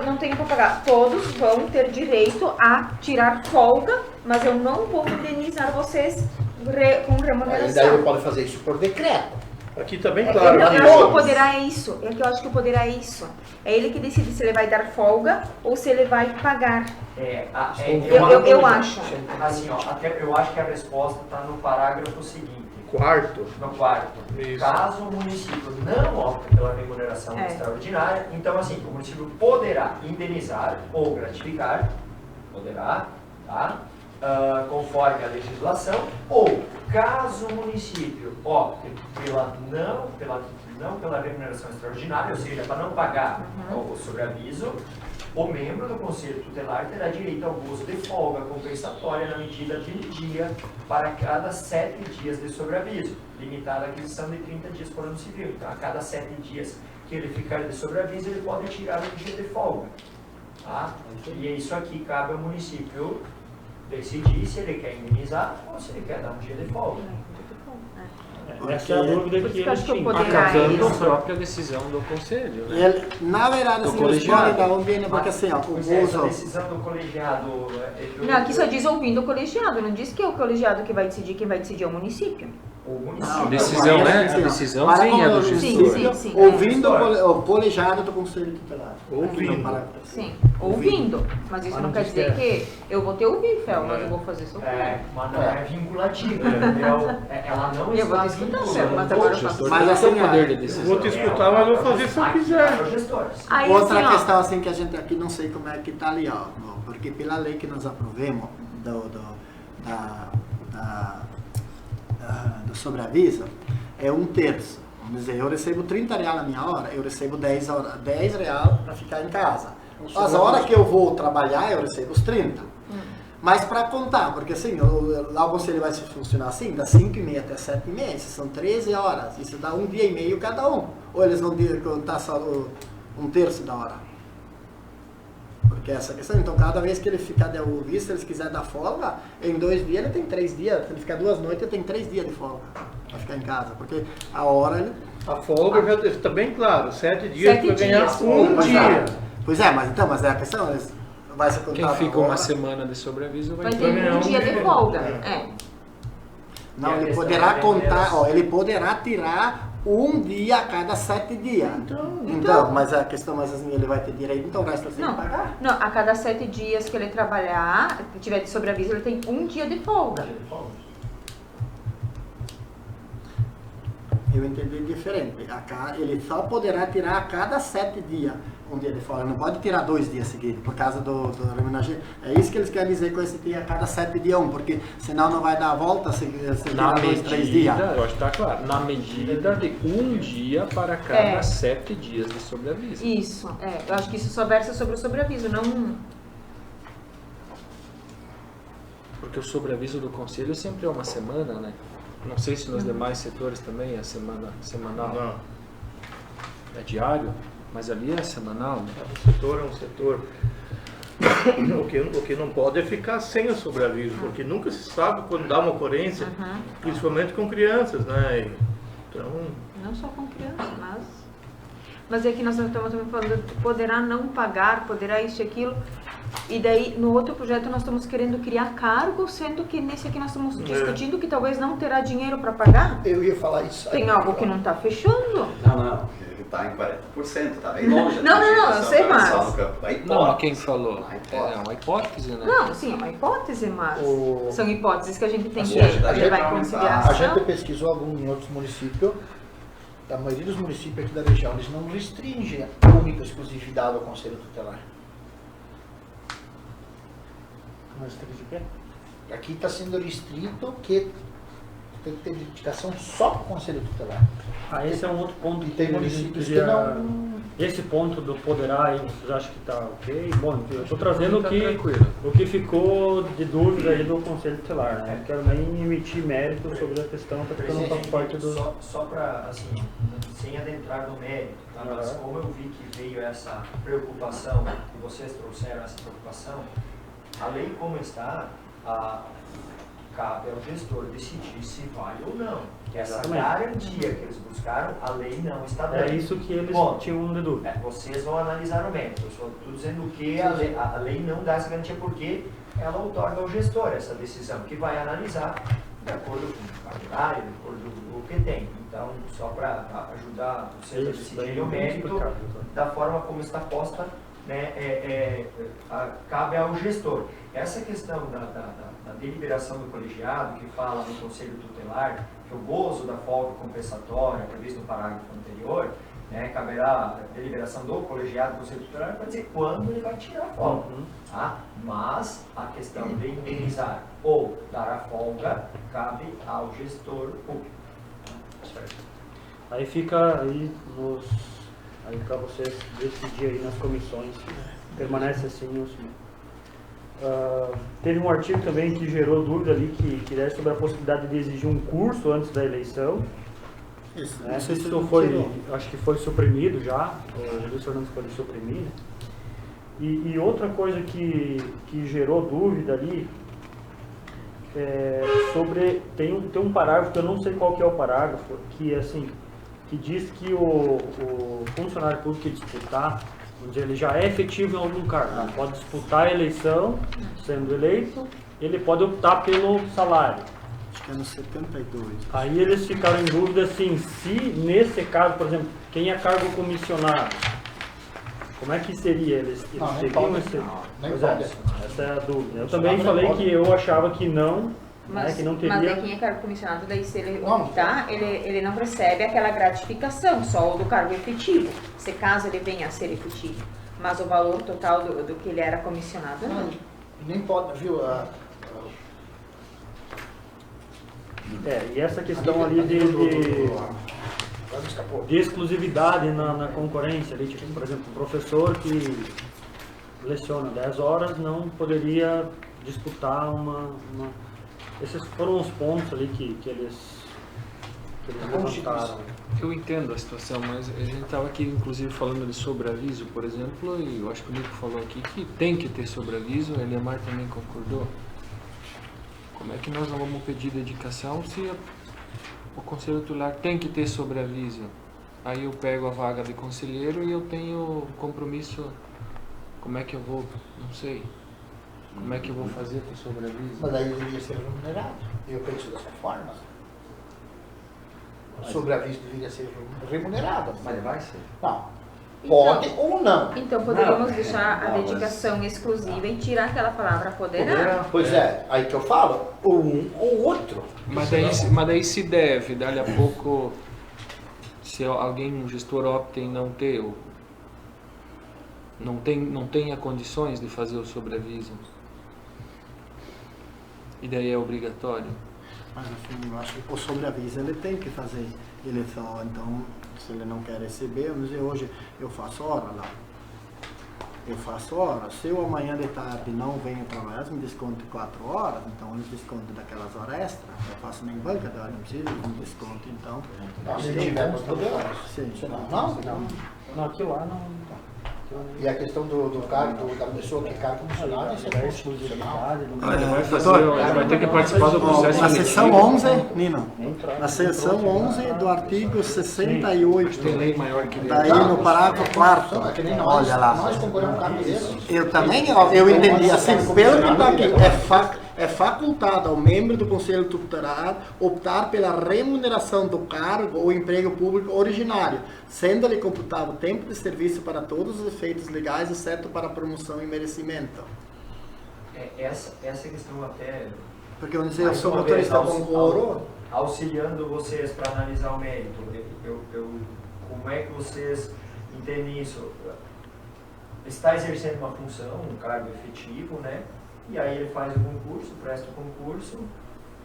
não tenho para pagar. Todos vão ter direito a tirar folga, mas eu não vou indenizar vocês com Aí daí remuneração. ele pode fazer isso por decreto. Aqui está bem Eu claro. acho que o que poderá é isso. É que eu acho que o poderá é isso. É ele que decide se ele vai dar folga ou se ele vai pagar. Eu acho. Assim, ó, eu acho que a resposta está no parágrafo seguinte. quarto. No quarto. Isso. Caso o município não opte pela remuneração extraordinária, então assim, o município poderá indenizar ou gratificar, poderá, tá? Conforme a legislação, ou caso o município opte não pela remuneração extraordinária, ou seja, para não pagar o sobreaviso, o membro do Conselho Tutelar terá direito ao gozo de folga compensatória na medida de um dia para cada 7 dias de sobreaviso, limitada a aquisição de 30 dias por ano civil. Então, a cada 7 dias que ele ficar de sobreaviso, ele pode tirar um dia de folga. Tá? E isso aqui cabe ao município decidir se ele quer indenizar ou se ele quer dar um dia de folga. Essa é a dúvida Por isso que que eu acho eles que o tinham. poderá é Acatando a isso. própria decisão do conselho, né? Ele, na verdade, Do assim, eles colegiado. podem dar um bem, porque assim, ó, o Pois é, essa uso... decisão do colegiado... Não, aqui só diz ouvindo o colegiado, não diz que é o colegiado que vai decidir, quem vai decidir é o município. O município... Não, Decisão, não, né? assim, A ó, decisão para sim como é do o gestor. município, Sim. ouvindo o colegiado do Conselho Tutelar. Ouvindo. Sim, ouvindo. Mas isso Mas não não quer diz dizer que é. que eu vou ter ouvido, Fel, mas eu vou fazer só Mas não é vinculativa, entendeu? Ela não Eu vou está te escutar, vinculando mas agora eu O faço. gestor Mas tem assim, o poder de Eu decisão. vou te escutar, mas vou fazer se eu quiser. Os gestores. Aí, Outra assim, ó, questão assim que a gente aqui não sei como é que está ali, ó, porque pela lei que nós aprovemos do sobreaviso, é 1/3. Vamos dizer, eu recebo 30 reais na minha hora, eu recebo 10 reais para ficar em casa. As horas que eu vou trabalhar, eu recebo os 30. Mas para contar, porque assim, lá o conselho vai funcionar assim, das 5h30 até 7h30, isso são 13 horas, isso dá 1 dia e meio cada um. Ou eles vão contar só 1/3 da hora? Porque essa questão, então cada vez que ele ficar de ouvir, se eles quiserem dar folga, em 2 dias ele tem 3 dias, se ele ficar 2 noites ele tem 3 dias de folga para ficar em casa, porque a hora ele... A folga já está bem claro, 7 dias 7 para ganhar dias. um Pois dia. é. Pois é, mas é a questão, eles vai se contar Quem fica agora. uma semana de sobreaviso vai vai ter ter um dia de folga. É. Não, E a ele questão poderá é contar, ó, ele poderá tirar 1 dia a cada 7 dias. Então, mas a questão, mas assim, ele vai ter direito, então o resto você tem Não, que pagar. não, a cada 7 dias que ele trabalhar, que tiver de sobreaviso, ele tem 1 dia de folga. Eu entendi diferente. Ele só poderá tirar a cada 7 dias 1 dia de folga. Não pode tirar 2 dias seguidos, por causa do remuneração. É isso que eles querem dizer com esse dia a cada 7 dias 1, porque senão não vai dar a volta se Na tirar 2, 3 dias. medida, eu acho que está claro, na medida de 1 dia para cada 7 dias de sobreaviso. Isso, eu acho que isso só versa sobre o sobreaviso, não... Porque o sobreaviso do conselho sempre é uma semana, né? Não sei se nos demais setores também é semanal. Não, É diário, mas ali é semanal, né? o setor é um setor. O que não pode é ficar sem o sobreaviso, porque nunca se sabe quando dá uma ocorrência, principalmente com crianças, né? Então, Não só com criança, mas é que nós estamos também falando de poderá não pagar, poderá isso e aquilo. E daí, no outro projeto, nós estamos querendo criar cargos, sendo que nesse aqui nós estamos discutindo que talvez não terá dinheiro para pagar. Eu ia falar isso. Tem algo que não está fechando. Não, ele está em 40%, está bem longe. Não, eu sei, mas... Não, quem falou? É uma hipótese, né? Não, sim, é uma hipótese, mas são hipóteses que a gente tem que sociedade levar em vai consideração. A gente pesquisou em outros municípios, a maioria dos municípios aqui da região, eles não restringem a única exclusividade ao Conselho Tutelar. Mas tem que dizer o quê? Aqui está sendo restrito que tem que ter dedicação só para o Conselho Tutelar. Esse é um outro ponto E que tem a gente municípios que queria... não... Esse ponto do poderá aí, vocês acham que está ok? Bom, eu estou trazendo Tá o que, tranquilo. o que ficou de dúvida aí do Conselho Tutelar, né? Não quero nem emitir mérito sobre a questão, porque eu não faço parte do... Só para, assim, sem adentrar no mérito, tá? Mas como eu vi que veio essa preocupação, que vocês trouxeram essa preocupação, a lei como está, cabe ao gestor decidir se vale ou não. Essa Exatamente. garantia que eles buscaram, a lei não está dando. É isso que eles Bom, tinham de dúvida. vocês vão analisar o mérito. Eu só estou dizendo que a lei não dá essa garantia porque ela outorga ao gestor essa decisão, que vai analisar de acordo com o calendário, de acordo com o que tem. Então, só para ajudar vocês a Isso, daí decidirem o não tem mérito explicado, tá? da forma como está posta, né, cabe ao gestor. Essa questão da deliberação do colegiado, que fala no Conselho Tutelar, que o gozo da folga compensatória, previsto no parágrafo anterior, né, caberá a deliberação do colegiado do Conselho Tutelar para dizer quando ele vai tirar a folga. Tá? Mas a questão de indenizar ou dar a folga cabe ao gestor público. Certo. Aí fica aí para vocês decidir aí nas comissões. Permanece assim os. Teve um artigo também que gerou dúvida ali que é sobre a possibilidade de exigir um curso antes da eleição. Isso, Né? não sei se Isso não foi, tirou. acho que foi suprimido já, o Luiz Fernando pode suprimir. Né? E outra coisa que gerou dúvida ali sobre, tem um parágrafo, que eu não sei qual que é o parágrafo, que assim, que diz que o funcionário público que disputar, onde ele já é efetivo em algum cargo, ele pode disputar a eleição, sendo eleito, ele pode optar pelo salário. Acho que é no 72. Aí eles ficaram em dúvida assim, se nesse caso, por exemplo, quem é cargo comissionado, como é que seria? Eles Não, nem teriam pode. esse... Nem Pois pode. essa é a dúvida. Eu Isso também não falei pode. que eu achava que não, né, que não Mas teria... daí quem é cargo comissionado, daí se ele Não. optar, ele não recebe aquela gratificação, só o do cargo efetivo, se caso ele venha a ser efetivo. Mas o valor total do que ele era comissionado, não. Nem pode, viu? E essa questão ali de exclusividade na concorrência, ali, tipo, por exemplo, um professor que leciona 10 horas não poderia disputar uma... Esses foram os pontos ali que eles levantaram. Eu entendo a situação, mas a gente estava aqui inclusive falando de sobreaviso, por exemplo, e eu acho que o Nico falou aqui que tem que ter sobreaviso, a Eliamar também concordou. Como é que nós não vamos pedir dedicação se o Conselho Tutelar tem que ter sobreaviso? Aí eu pego a vaga de conselheiro e eu tenho compromisso, como é que eu vou, não sei, como é que eu vou fazer com o sobreaviso? Mas aí deveria ser remunerado. Eu penso dessa forma. O sobreaviso deveria ser remunerado. Mas vai ser. Não. Pode ou não. Então poderíamos Não. deixar a Não, mas- dedicação exclusiva e tirar aquela palavra poderá. Pois é, aí que eu falo, ou um ou outro. Mas daí se deve, dali a pouco, se alguém, um gestor opta em não ter, ou não tenha condições de fazer o sobreaviso, e daí é obrigatório. Mas assim, eu acho que o sobreaviso ele tem que fazer eleição. Então, se ele não quer receber, vamos dizer, hoje eu faço hora lá. Eu faço hora. Se eu amanhã de tarde não venho trabalhar, me desconto 4 horas, então eu desconto daquelas horas extras. Eu faço nem banca da hora, não precisa de um desconto, então. Não, se tiver nos poderosos. Sim. Senão, não. Não, aquilo lá não... E a questão do cargo, da pessoa que é cargo comissionado, isso é constitucional. Ele vai ter que participar do processo Na seção seletivo. 11, Nino, na seção 11 do artigo 68, Tem lei maior que daí no parágrafo 4º, É que nem nós, olha lá. nós concorremos com um cargo desse. Eu também, eu entendi assim, pelo que está aqui, é facultado ao membro do Conselho Tutelar optar pela remuneração do cargo ou emprego público originário, sendo-lhe computado o tempo de serviço para todos os efeitos legais, exceto para promoção e merecimento. Essa questão até... Porque vamos dizer, eu mais sou uma vez, motorista com couro, auxiliando vocês para analisar o mérito. Como é que vocês entendem isso? Está exercendo uma função, um cargo efetivo, né? E aí ele faz o concurso, presta o concurso,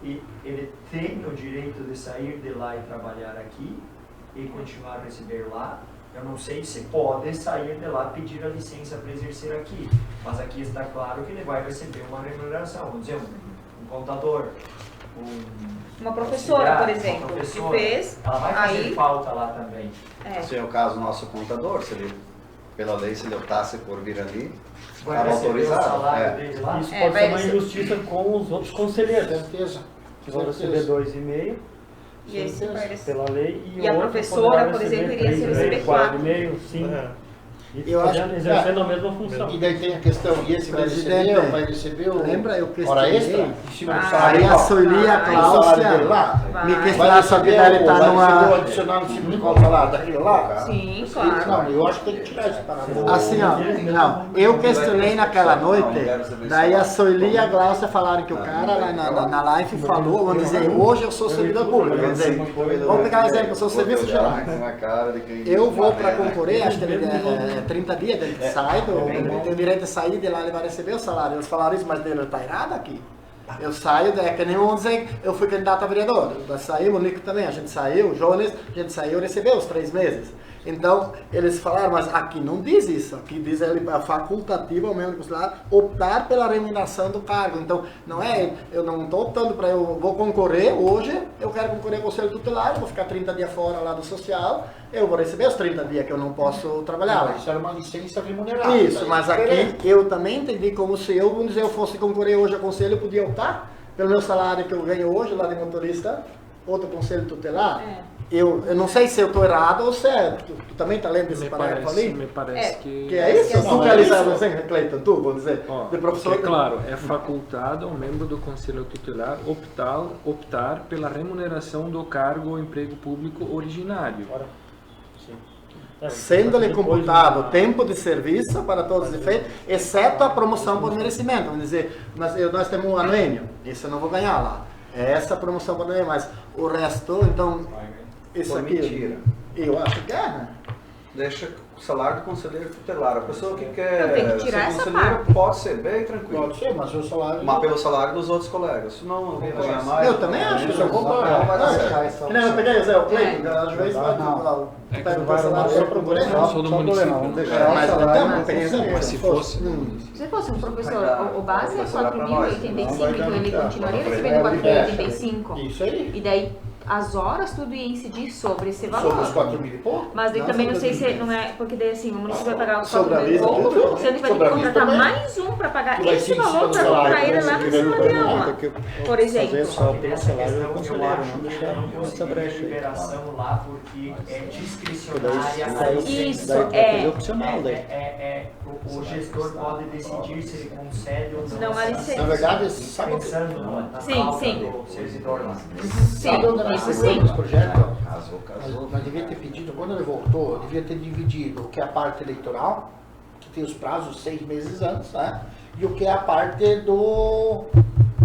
e ele tem o direito de sair de lá e trabalhar aqui e continuar a receber lá. Eu não sei se pode sair de lá e pedir a licença para exercer aqui, mas aqui está claro que ele vai receber uma remuneração. Vamos dizer, um contador, Uma professora, auxiliar, por uma exemplo, professora, que fez, ela vai fazer aí... falta lá também. É. Se é o caso do nosso contador, se ele pela lei, se ele optasse por vir ali, Vai estava receber o autorizado. salário É. dele lá. Isso É, pode vai ser uma receber. injustiça com os outros conselheiros, Certeza. que vão receber 2,5 E esse vai receber. pela lei E a outro professora, poderá por receber exemplo, iria 3,5, receber 4. 4,5, 5. É. E Eu acho- fazendo- exercendo a mesma função. E daí tem a questão, e esse vai Presidente, receber o lembra eu hora questionei? extra em cima do Vai. salário Aí a igual. Sueli e a Vai. O salário dele Cláudia lá, Vai. me vai questionaram se receber, deve vai estar receber o numa... adicional em cima de qual salário daquilo lá? Sim, claro. Não, eu acho que tem que tirar esse parágrafo. Assim, ó, não, eu questionei naquela noite, daí a Sueli e a Glaucia falaram que o cara lá na live falou, vamos dizer, hoje eu sou servidor público, vamos dizer, vamos pegar um exemplo, eu sou serviço geral. Eu vou para concorrer, acho que ele é 30 dias, ele sai, ele tem o direito de sair de lá, ele vai receber o salário. Eles falaram isso, mas ele está errado aqui. Eu saio, é que nem vamos dizer, eu fui candidato a vereador, nós saímos, o Nico também, a gente saiu, o Jones, a gente saiu, recebeu os 3 meses. Então, eles falaram, mas aqui não diz isso, aqui diz ele facultativo ao membro do conselho optar pela remuneração do cargo. Então, não é, eu não estou optando para eu vou concorrer hoje, eu quero concorrer ao conselho tutelar, eu vou ficar 30 dias fora lá do social, eu vou receber os 30 dias que eu não posso trabalhar lá. Isso era uma licença remunerada. Isso, daí mas é aqui diferente. eu também entendi como se eu, vamos dizer, eu fosse concorrer hoje ao conselho, eu podia optar pelo meu salário que eu ganho hoje lá de motorista, outro conselho tutelar. Eu não sei se eu estou errado ou se é. Tu também está lendo esse parágrafo ali? Me parece que... Que é isso? Não, Tu é realizado isso. assim, Cleiton, tu, vamos dizer, Ó, de professor. é claro, é facultado ao membro do Conselho Tutelar optar pela remuneração do cargo ou emprego público originário. Sim. É, Sendo-lhe depois computado na- tempo de serviço para todos os efeitos, exceto a promoção por merecimento. Vamos dizer, nós temos um anuênio, isso eu não vou ganhar lá. É essa promoção por anuênio, mas o resto, então, isso Por aqui, mentira. eu acho que é, né? Deixa o salário do conselheiro tutelar. A pessoa que Não, quer tem que ser tirar essa conselheiro parte. pode ser bem tranquilo. Pode ser, mas o salário... Mas pelo salário dos outros colegas. Senão não vai ganhar mais. Eu também acho, Isso eu concordo. não vai dar certo. Que nem eu peguei, Zé, o Cleiton, É. às vezes vai tu É que pega não o vai salário arrumar só para concorrer. Eu sou do município. Mas então, peguei exemplo. Mas se fosse... Se fosse um professor, o base é Vai sobrar pra nós, 4.085, então ele continuaria Não vai recebendo dar. 4.085. Isso aí. E daí, as horas tudo ia incidir sobre esse valor. Sobre os 4 mil e pouco. Mas daí Não, também não sei sobre se não é, porque daí assim, o município vai pagar os Sobre a 4 mil e vista, pouco, tudo. sendo que vai ter Sobre a que vista contratar também. mais um para pagar Que vai esse ser em cima valor do para salário, ele vai lá ser na nivel sala do de programa, aula, por exemplo. Só que nessa salário questão do eu salário, acho não que deixar não essa conseguiria brecha aí. liberação lá porque é discricionária a Daí- Isso, licença. é. opcional daí. O gestor pode decidir se ele concede ou não. Não há essa- licença. Na verdade, sabe o que... Pensando na Sim, causa sim. do servidor lá. Sabe onde nós Sim, isso fizemos sim. esse projeto? Casou. Nós devia ter pedido, quando ele voltou, devia ter dividido o que é a parte eleitoral, que tem os prazos 6 meses antes, né? E o que é a parte do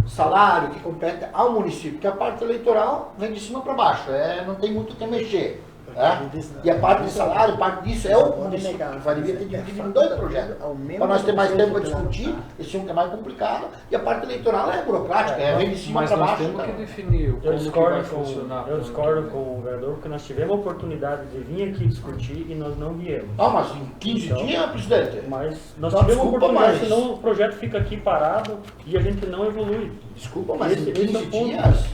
salário, que compete ao município. Que a parte eleitoral vem de cima para baixo, não tem muito o que mexer. Né? E a parte de salário, parte disso é o município. Vai devia ter dividido em 2 projetos. Para nós ter mais tempo para discutir, esse um que é mais complicado, e a parte eleitoral é burocrática, vem de cima Mas para nós baixo. temos tá? que definir Eu como que vai discordo, funcionar. eu discordo com o vereador, porque nós tivemos a oportunidade de vir aqui discutir e nós não viemos. Ah, mas em 15 Então, dias, presidente? Mas nós Então, tivemos a desculpa, oportunidade, mas- senão o projeto fica aqui parado e a gente não evolui. Desculpa, mas Esse- em esse é 15 o ponto. dias...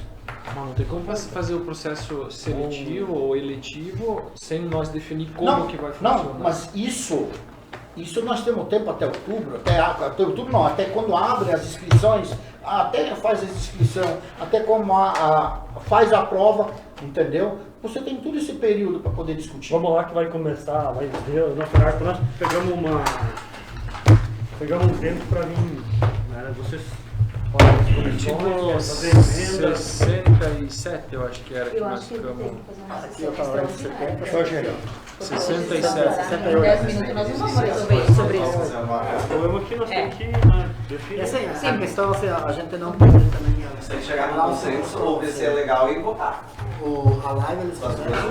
Mas não tem como fazer o processo seletivo ou eletivo sem nós definir como que vai funcionar. Não, mas isso nós temos tempo até outubro, até outubro não, até quando abre as inscrições, até faz as inscrições, até como faz a prova, entendeu? Você tem todo esse período para poder discutir. Vamos lá que vai começar, vai ver o nosso horário. Nós pegamos um tempo para vir, né? Vocês podem Tipo fazer emenda. 67, eu acho que era que Eu nós acho que ele tem ficamos. que fazer uma Eu sessão falei de 70, só geral. 67. Em 10 minutos nós não vamos resolver sobre isso. O problema é que nós temos que E definir. assim, a questão assim, a gente não pode também... Tem que chegar no consenso ou ver se é legal e votar. A live eles fizeram